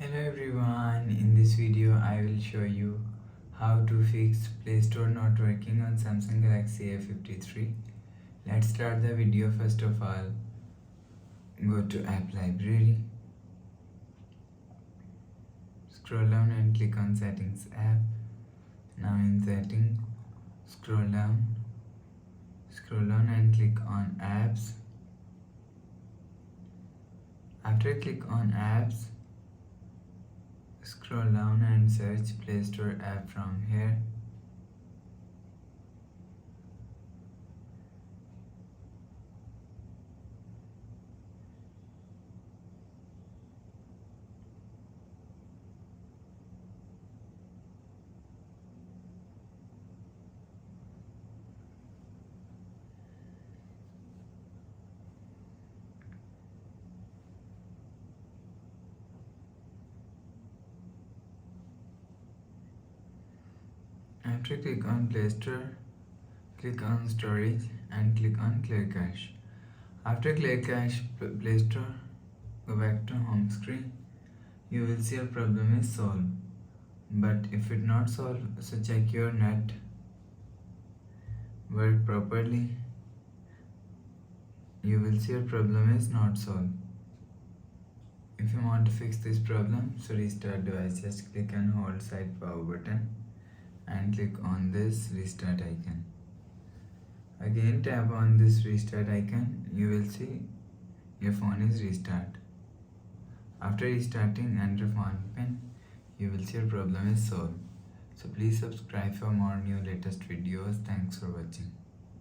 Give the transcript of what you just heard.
Hello everyone, in this video I will show you how to fix Play Store not working on Samsung Galaxy A53. Let's start the video. First of all, go to App Library, scroll down and click on Settings app. Now in Settings, scroll down and click on Apps. After click on Apps, scroll down and search Play Store app from here. After click on Play Store, click on Storage and click on Clear Cache. After Clear Cache Play Store, go back to home screen. You will see your problem is solved. But if it not solved, so check your net work properly. You will see your problem is not solved. If you want to fix this problem, so restart device, just click and hold side power button and click on this restart icon. Again tap on this restart icon, you will see your phone is restart. After restarting, enter phone pin, you will see your problem is solved. So please subscribe for more new latest videos. Thanks for watching.